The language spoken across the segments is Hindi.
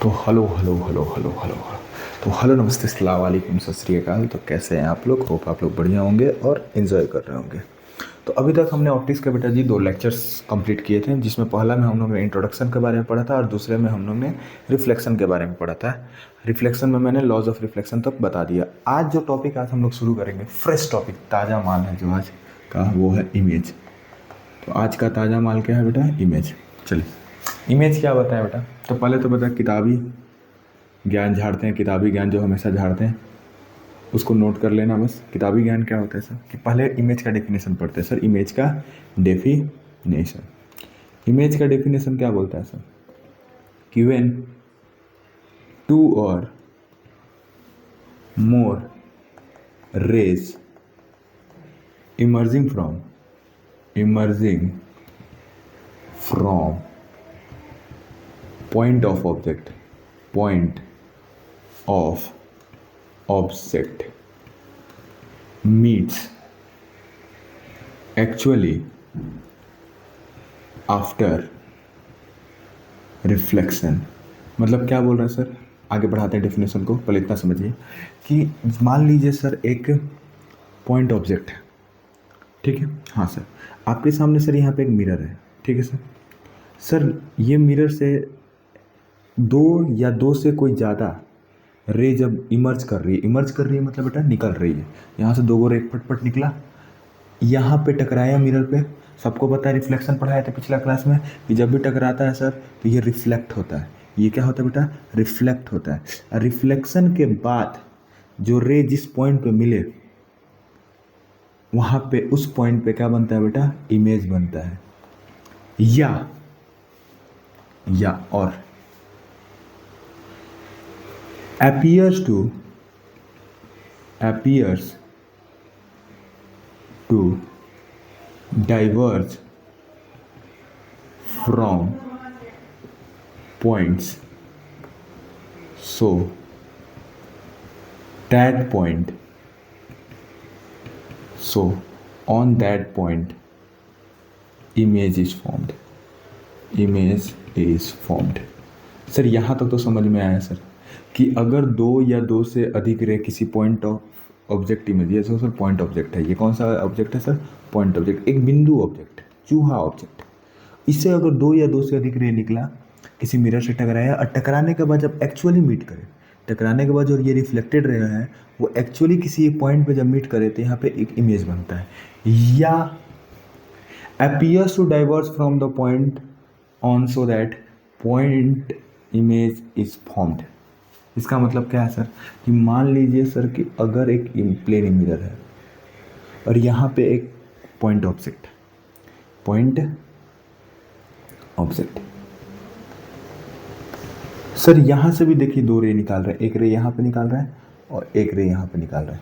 तो हेलो नमस्ते अस्सलाम वालेकुम सत श्री अकाल। तो कैसे हैं आप लोग? होप आप लोग बढ़िया होंगे और इन्जॉय कर रहे होंगे। तो अभी तक हमने ऑप्टिक्स के बेटा जी 2 लेक्चर्स कंप्लीट किए थे, जिसमें पहला में हम लोग ने इंट्रोडक्शन के बारे में पढ़ा था और दूसरे में हम लोग ने रिफ्लेक्शन के बारे में पढ़ा था। रिफ्लेक्शन में मैंने लॉज ऑफ रिफ्लेक्शन तक बता दिया। आज जो टॉपिक आज हम लोग शुरू करेंगे, फ्रेश टॉपिक, ताज़ा माल है जो आज का, वो है इमेज। तो आज का ताज़ा माल क्या है बेटा? इमेज। चलिए, इमेज क्या बताए बेटा? तो पहले तो बता, किताबी ज्ञान झाड़ते हैं, किताबी ज्ञान जो हमेशा झाड़ते हैं उसको नोट कर लेना बस। किताबी ज्ञान क्या होता है सर? कि पहले इमेज का डेफिनेशन पढ़ते हैं सर। इमेज का डेफिनेशन, इमेज का डेफिनेशन क्या बोलता है सर? कि व्हेन टू और more rays emerging from point of object meets actually after reflection। मतलब क्या बोल रहा है सर? आगे बढ़ाते हैं डेफिनेशन को, पहले इतना समझिए कि मान लीजिए सर एक पॉइंट ऑब्जेक्ट है, ठीक है? हाँ सर, आपके सामने सर यहाँ पे एक मिरर है, ठीक है सर? सर ये मिरर से दो या दो से कोई ज़्यादा रे जब इमर्ज कर रही है मतलब बेटा निकल रही है। यहाँ से दो गो रे पट निकला, यहाँ पे टकराया मिरर पे। सबको पता है, रिफ्लेक्शन पढ़ाया था पिछला क्लास में, कि जब भी टकराता है सर तो ये रिफ्लेक्ट होता है। ये क्या होता है बेटा? रिफ्लेक्ट होता है। रिफ्लेक्शन के बाद जो रे जिस पॉइंट पे मिले वहाँ पे उस पॉइंट पे क्या बनता है बेटा? इमेज बनता है। या और appears to diverge from points, so on that point image is formed। Sir यहाँ तक तो समझ में आया सर कि अगर दो या दो से अधिक रे किसी पॉइंट ऑफ ऑब्जेक्ट इमेज, ये सर पॉइंट ऑब्जेक्ट है। ये कौन सा ऑब्जेक्ट है सर? पॉइंट ऑब्जेक्ट, एक बिंदु ऑब्जेक्ट, चूहा ऑब्जेक्ट। इससे अगर दो या दो से अधिक रे निकला, किसी मिरर से टकराया और टकराने के बाद जब एक्चुअली मीट करे, टकराने के बाद जो ये रिफ्लेक्टेड रे है वो एक्चुअली किसी एक पॉइंट पे जब मीट करे तो यहाँ पे एक इमेज बनता है। या appears to diverge from the point on so that point image is formed। इसका मतलब क्या है सर? कि मान लीजिए सर कि अगर एक प्लेन मिरर है और यहाँ पे एक पॉइंट ऑब्जेक्ट सर, यहाँ से भी देखिए दो रे निकाल रहे हैं, एक रे यहाँ पे निकाल रहा है और एक रे यहाँ पे निकाल रहा है।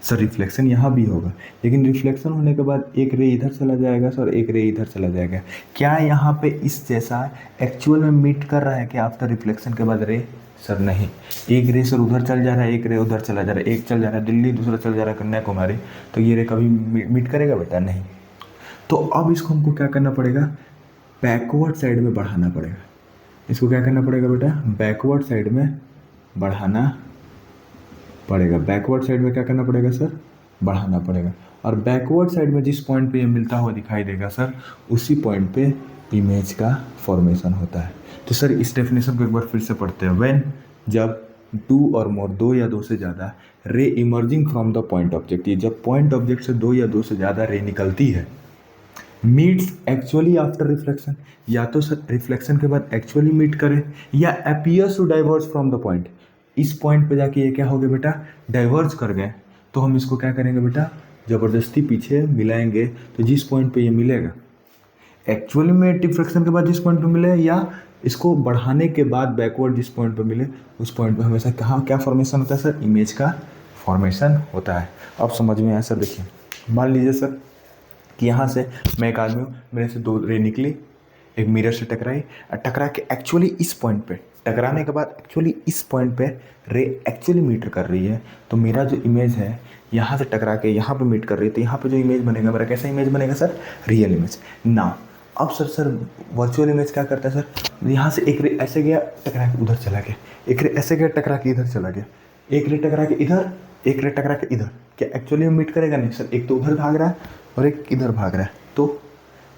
सर रिफ्लेक्शन यहाँ भी होगा, लेकिन रिफ्लेक्शन होने के बाद एक रे इधर चला जाएगा सर, एक रे इधर चला जाएगा। क्या यहाँ पे इस जैसा एक्चुअल में मीट कर रहा है कि आफ्टर रिफ्लेक्शन के बाद रे? सर नहीं। एक रे सर उधर चल जा रहा है, एक रे उधर चला जा रहा है, एक चल जा रहा है दिल्ली, दूसरा चल जा रहा है कन्याकुमारी, तो ये रे कभी मीट करेगा बेटा? नहीं। तो अब इसको हमको क्या करना पड़ेगा? बैकवर्ड साइड में बढ़ाना पड़ेगा। इसको क्या करना पड़ेगा बेटा? बैकवर्ड साइड में बढ़ाना पड़ेगा। बैकवर्ड साइड में क्या करना पड़ेगा सर? बढ़ाना पड़ेगा। और बैकवर्ड साइड में जिस पॉइंट पे ये मिलता हुआ दिखाई देगा सर, उसी पॉइंट पे इमेज का फॉर्मेशन होता है। तो सर इस डेफिनेशन को एक बार फिर से पढ़ते हैं। व्हेन, जब टू और मोर, दो या दो से ज़्यादा रे emerging from the point object, ये जब पॉइंट ऑब्जेक्ट से दो या दो से ज़्यादा रे निकलती है, मीट्स एक्चुअली आफ्टर रिफ्लेक्शन, या तो सर रिफ्लेक्शन के बाद एक्चुअली मीट करे, या appears to diverge from the point, इस पॉइंट पे जाके ये क्या हो गए बेटा? डाइवर्ज कर गए। तो हम इसको क्या करेंगे बेटा? ज़बरदस्ती पीछे मिलाएंगे। तो जिस पॉइंट पे ये मिलेगा एक्चुअली में रिफ्लेक्शन के बाद जिस पॉइंट पे मिले, या इसको बढ़ाने के बाद बैकवर्ड जिस पॉइंट पे मिले, उस पॉइंट पे हमेशा कहाँ क्या फॉर्मेशन होता है सर? इमेज का फॉर्मेशन होता है। अब समझ में आया सर? देखिए, मान लीजिए सर कि यहाँ से मैं एक आदमी हूँ, मेरे से दो रे निकली, एक मिरर से टकराई और टकरा के एक्चुअली इस पॉइंट पे, टकराने के बाद एक्चुअली इस पॉइंट पे रे एक्चुअली मीट कर रही है। तो मेरा जो इमेज है यहाँ से टकरा के यहाँ पे मीट कर रही है, तो यहाँ पे जो इमेज बनेगा मेरा कैसा इमेज बनेगा सर? Real image. नाउ अब सर वर्चुअल इमेज क्या करता है सर? यहाँ से एक रे ऐसे गया टकरा के उधर चला गया, एक रे ऐसे गया टकरा के इधर चला गया, एक रे टकरा के इधर, एक रे टकरा के इधर, क्या एक्चुअली में मीट करेगा? नहीं सर, एक तो उधर भाग रहा है और एक इधर भाग रहा है, तो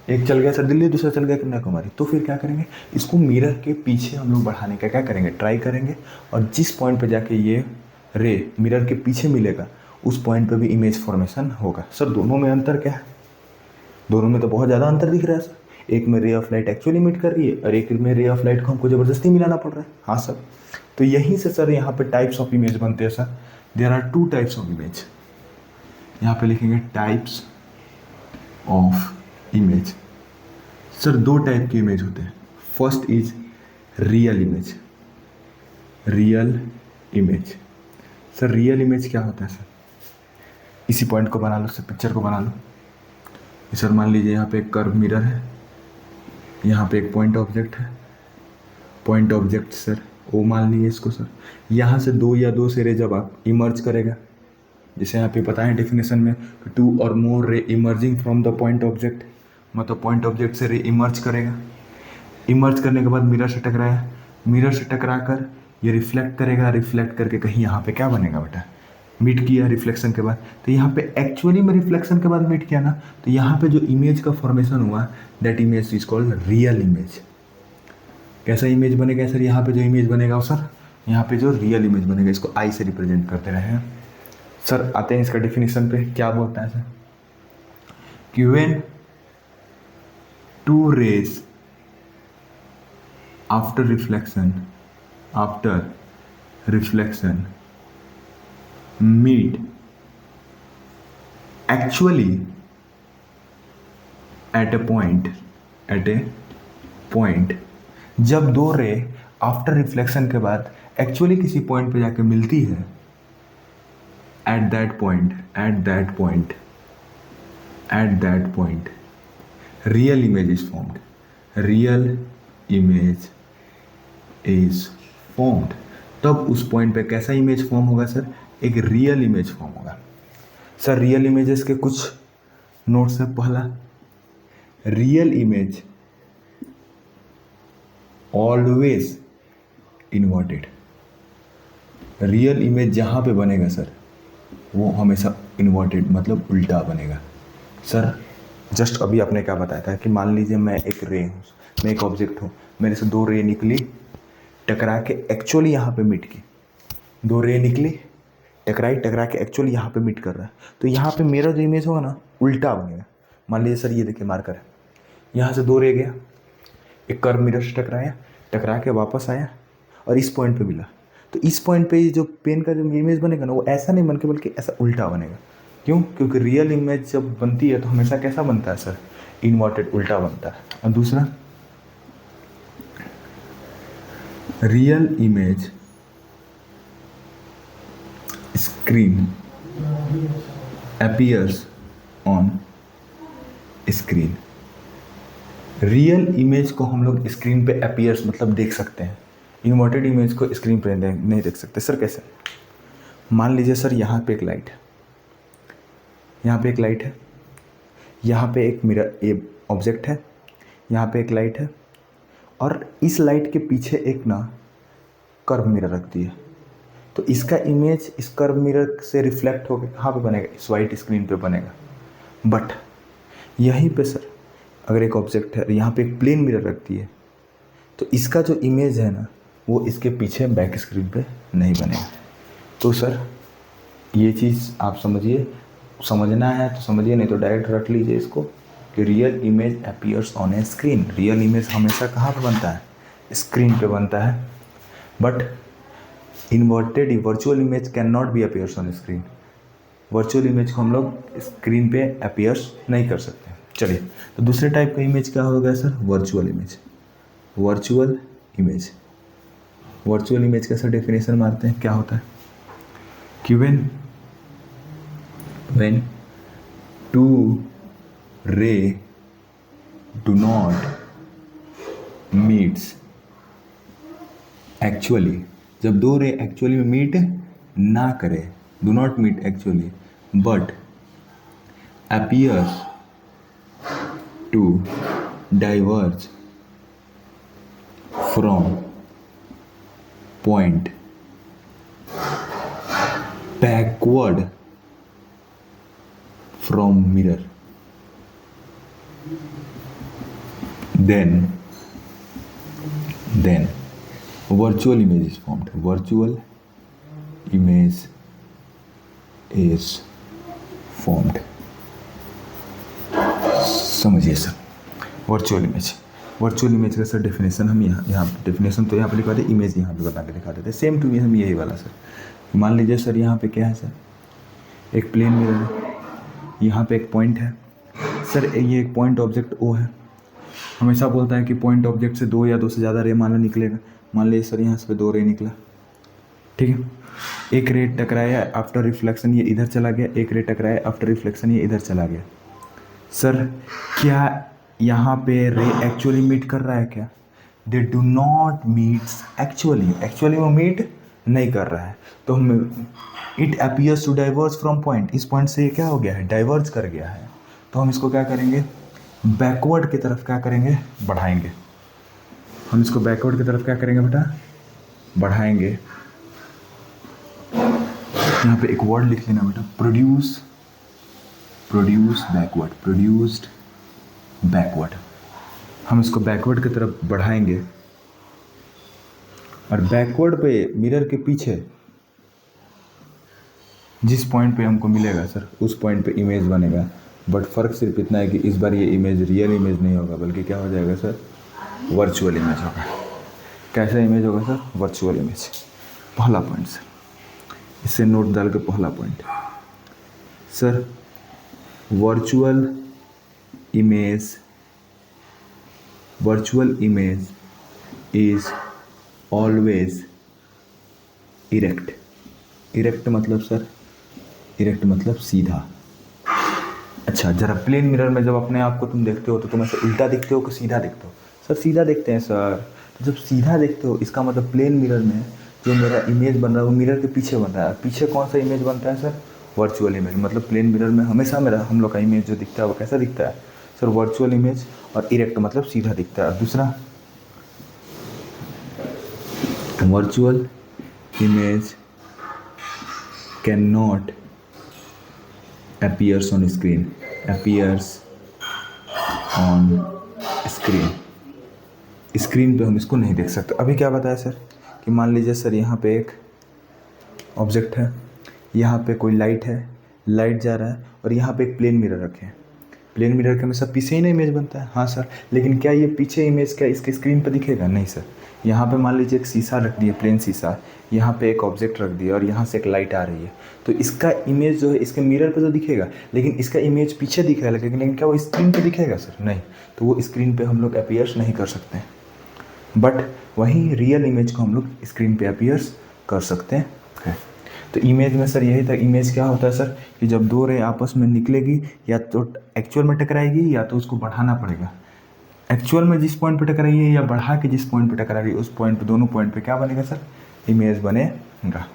एक चल गया सर दिल्ली, दूसरा चल गया कन्याकुमारी। तो फिर क्या करेंगे, इसको मिरर के पीछे हम लोग बढ़ाने का क्या करेंगे, ट्राई करेंगे, और जिस पॉइंट पे जाके ये रे मिरर के पीछे मिलेगा उस पॉइंट पे भी इमेज फॉर्मेशन होगा। सर दोनों में अंतर क्या है? दोनों में तो बहुत ज़्यादा अंतर दिख रहा है सर, एक में ray of light actually meet कर रही है और एक में रे ऑफ लाइट को हमको ज़बरदस्ती मिलाना पड़ रहा है। हाँ सर, तो यहीं से सर यहाँ पे टाइप्स ऑफ इमेज बनते हैं sir. There are 2 types of image, यहाँ पे लिखेंगे types of image. Sir 2 type की इमेज होते हैं। First is real image. Real image, sir real image क्या होता है सर? इसी पॉइंट को बना लो सर, पिक्चर को बना लो सर। मान लीजिए यहाँ पे एक कर्व मिरर है, यहाँ पे एक पॉइंट ऑब्जेक्ट है, पॉइंट ऑब्जेक्ट सर ओ मान लीजिए इसको सर। यहाँ से 2 या 2 से रे जब आप इमर्ज करेगा, जैसे यहाँ पे पता है डेफिनेशन में 2 और मोर रे emerging from the point object, मतलब पॉइंट ऑब्जेक्ट से रे इमर्ज करेगा। इमर्ज करने के बाद मिरर से टकराया, मिरर से टकरा कर ये रिफ्लेक्ट करेगा, रिफ्लेक्ट करके कहीं यहाँ पे क्या बनेगा बेटा, मीट किया रिफ्लेक्शन के बाद। तो यहाँ पे एक्चुअली में रिफ्लेक्शन के बाद मीट किया ना, तो यहाँ पे जो इमेज का फॉर्मेशन हुआ that image is called real image. कैसा इमेज बनेगा सर? यहाँ पे जो इमेज बनेगा सर, यहाँ पे जो रियल इमेज बनेगा, इसको आई से रिप्रेजेंट करते रहे हैं सर। आते हैं इसका डेफिनेशन पे, क्या बोलता है सर कि when 2 rays after reflection meet actually at a point, जब 2 रे आफ्टर रिफ्लेक्शन के बाद एक्चुअली किसी पॉइंट पे जाके मिलती है, at that point real image is formed, real image is formed। तब उस पॉइंट पे कैसा इमेज फॉर्म होगा सर? एक रियल इमेज फॉर्म होगा सर। रियल इमेजेस के कुछ नोट्स है। पहला, real image always inverted. Real image जहाँ पे बनेगा सर वो हमेशा इन्वर्टेड, मतलब उल्टा बनेगा सर। जस्ट अभी आपने क्या बताया था कि मान लीजिए मैं एक रे हूँ, मैं एक ऑब्जेक्ट हूँ, मेरे से 2 रे निकली, टकरा के एक्चुअली यहाँ पे मिट की। 2 रे निकली, टकरा के एक्चुअली यहाँ पे मिट कर रहा है, तो यहाँ पे मेरा जो इमेज होगा ना उल्टा बनेगा। मान लीजिए सर ये देखिए मार्कर है, यहाँ से 2 रे गया, एक कर्व मिरर से टकरा के वापस आया और इस पॉइंट पे मिला, तो इस पॉइंट पे जो पेन का जो इमेज बनेगा ना वो ऐसा नहीं बन के बल्कि ऐसा उल्टा बनेगा। क्यों? क्योंकि रियल इमेज जब बनती है तो हमेशा कैसा बनता है सर? इन्वर्टेड, उल्टा बनता है। और दूसरा, real image screen appears on screen. Real image को हम लोग स्क्रीन पे अपीयर्स मतलब देख सकते हैं, इन्वर्टेड इमेज को स्क्रीन पे नहीं देख सकते। सर कैसे? मान लीजिए सर यहाँ पे एक लाइट है, यहाँ पे एक लाइट है, यहाँ पे एक मिरर ऑब्जेक्ट है, यहाँ पे एक लाइट है, और इस लाइट के पीछे एक ना कर्व मिरर रखती है, तो इसका इमेज इस कर्व मिरर से रिफ्लेक्ट होकर कहाँ पे बनेगा? इस वाइट स्क्रीन पे बनेगा। बट यहीं पे सर अगर एक ऑब्जेक्ट है, यहाँ पे एक प्लेन मिरर रखती है, तो इसका जो इमेज है ना वो इसके पीछे बैक स्क्रीन पे नहीं बनेगा। तो सर ये चीज़ आप समझिए, समझना है तो समझिए, नहीं तो डायरेक्ट रख लीजिए इसको कि real image appears on A screen. Real image हमेशा कहाँ पे बनता है? स्क्रीन पे बनता है। But inverted virtual image can not be appears on screen. Virtual image को हम लोग स्क्रीन पे अपीयर्स नहीं कर सकते। चलिए, तो दूसरे टाइप का इमेज क्या होगा sir? Virtual image. Virtual image, virtual image का सर डेफिनेशन मारते हैं, क्या होता है कि when 2 ray do not meets actually, जब 2 रे एक्चुअली में मीट ना करे, do not meet actually but appears to diverge from point backward from mirror, then virtual image is formed. Virtual image is formed. समझिए सर, वर्चुअल इमेज का सर डेफिनेशन हम यहाँ डेफिनेशन तो यहाँ पे लिखवा दे, इमेज यहाँ पे बता के दिखा देते, सेम टू सेम यही वाला सर। मान लीजिए सर यहाँ पे क्या है सर, एक प्लेन मिरर है, यहाँ पे एक पॉइंट है सर, ये एक पॉइंट ऑब्जेक्ट ओ है। हमेशा बोलता है कि पॉइंट ऑब्जेक्ट से दो या दो से ज़्यादा रे मान लो निकलेगा। मान लीजिए सर यहाँ से दो रे निकला, ठीक है। एक रे टकराया, आफ्टर रिफ्लेक्शन ये इधर चला गया, एक रे टकराया, आफ्टर रिफ्लेक्शन ये इधर चला गया। सर क्या यहाँ पे रे एक्चुअली मीट कर रहा है क्या? They do not meets actually वो मीट नहीं कर रहा है। तो हम it appears to diverge from point, इस पॉइंट से ये क्या हो गया है, डाइवर्ज कर गया है। तो हम इसको क्या करेंगे, बैकवर्ड की तरफ क्या करेंगे, बढ़ाएंगे। हम इसको बैकवर्ड की तरफ क्या करेंगे बेटा, बढ़ाएंगे। यहाँ पे एक वर्ड लिख लेना बेटा, प्रोड्यूस प्रोड्यूस्ड बैकवर्ड। हम इसको बैकवर्ड की तरफ बढ़ाएंगे और बैकवर्ड पे मिरर के पीछे जिस पॉइंट पे हमको मिलेगा सर, उस पॉइंट पे इमेज बनेगा। बट फ़र्क सिर्फ इतना है कि इस बार ये इमेज रियल इमेज नहीं होगा, बल्कि क्या हो जाएगा सर, वर्चुअल इमेज होगा। कैसा इमेज होगा सर, वर्चुअल इमेज। पहला पॉइंट सर, इससे नोट डाल के पहला point sir, virtual image is always erect मतलब सर, इरेक्ट मतलब सीधा। अच्छा, जरा प्लेन मिरर में जब अपने आप को तुम देखते हो तो तुम ऐसे उल्टा दिखते हो कि सीधा दिखते हो? सर सीधा दिखते हैं सर। तो जब सीधा देखते हो इसका मतलब प्लेन मिरर में जो मेरा इमेज बन रहा है वो मिरर के पीछे बन रहा है। पीछे कौन सा इमेज बनता है सर, वर्चुअल इमेज। मतलब प्लेन मिरर में हमेशा मेरा हम लोग का इमेज जो दिखता है वो कैसा दिखता है सर, वर्चुअल इमेज। और इरेक्ट मतलब सीधा दिखता है। दूसरा, virtual image can not appears on screen screen पे हम इसको नहीं देख सकते। अभी क्या बताया सर कि मान लीजिए सर यहाँ पे एक ऑब्जेक्ट है, यहाँ पे कोई लाइट है, लाइट जा रहा है और यहाँ पे एक प्लेन मिरर रखे हैं। प्लेन मिरर के हमेशा पीछे ही ना इमेज बनता है। हाँ सर, लेकिन क्या ये पीछे इमेज क्या इसके स्क्रीन पर दिखेगा? नहीं सर। यहाँ पे मान लीजिए एक शीशा रख दिया, प्लेन शीशा, यहाँ पे एक ऑब्जेक्ट रख दिया और यहाँ से एक लाइट आ रही है, तो इसका इमेज जो है इसके मिरर पे तो दिखेगा, लेकिन इसका इमेज पीछे दिख रहा है, लेकिन क्या वो स्क्रीन पे दिखेगा सर? नहीं। तो वो स्क्रीन पे हम लोग अपीयर्स नहीं कर सकते हैं। बट वहीं रियल इमेज को हम लोग स्क्रीन पे अपीयर्स कर सकते हैं। तो इमेज में सर यही था। इमेज क्या होता है सर कि जब दो रे आपस में निकलेगी, या तो एक्चुअल में टकराएगी या तो उसको बढ़ाना पड़ेगा। एक्चुअल में जिस पॉइंट पे टकराई है या बढ़ा के जिस पॉइंट पे टकरा रही है उस पॉइंट पे, दोनों पॉइंट पे क्या बनेगा सर, इमेज बनेगा।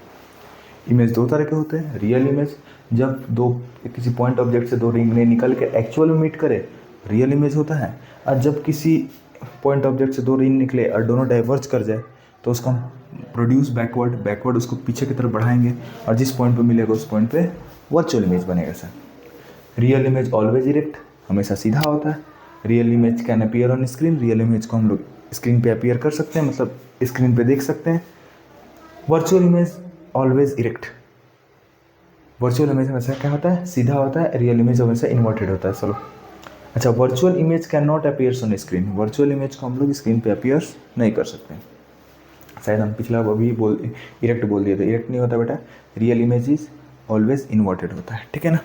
इमेज दो तरह के होते हैं। रियल इमेज, जब दो किसी पॉइंट ऑब्जेक्ट से दो रिंग निकल के एक्चुअल में मीट करे, रियल इमेज होता है। और जब किसी पॉइंट ऑब्जेक्ट से दो रिंग निकले और दोनों डाइवर्ज कर जाए तो उसका प्रोड्यूस बैकवर्ड उसको पीछे की तरफ बढ़ाएंगे और जिस पॉइंट पे मिलेगा उस पॉइंट पे वर्चुअल इमेज बनेगा sir. Real image always erect, हमेशा सीधा होता है। Real image can appear on screen, real image को हम लोग स्क्रीन पे अपीयर कर सकते हैं, मतलब स्क्रीन पे देख सकते हैं। Virtual image always erect, virtual image हमेशा क्या होता है, सीधा होता है। रियल इमेज हमेशा इन्वर्टेड होता है। चलो अच्छा, virtual image can not appears on screen, virtual image को हम लोग स्क्रीन पे अपीयर्स नहीं कर सकते। शायद हम पिछला अभी इरेक्ट बोल दिया था, इरेक्ट नहीं होता बेटा, real image is always inverted होता है, ठीक है ना।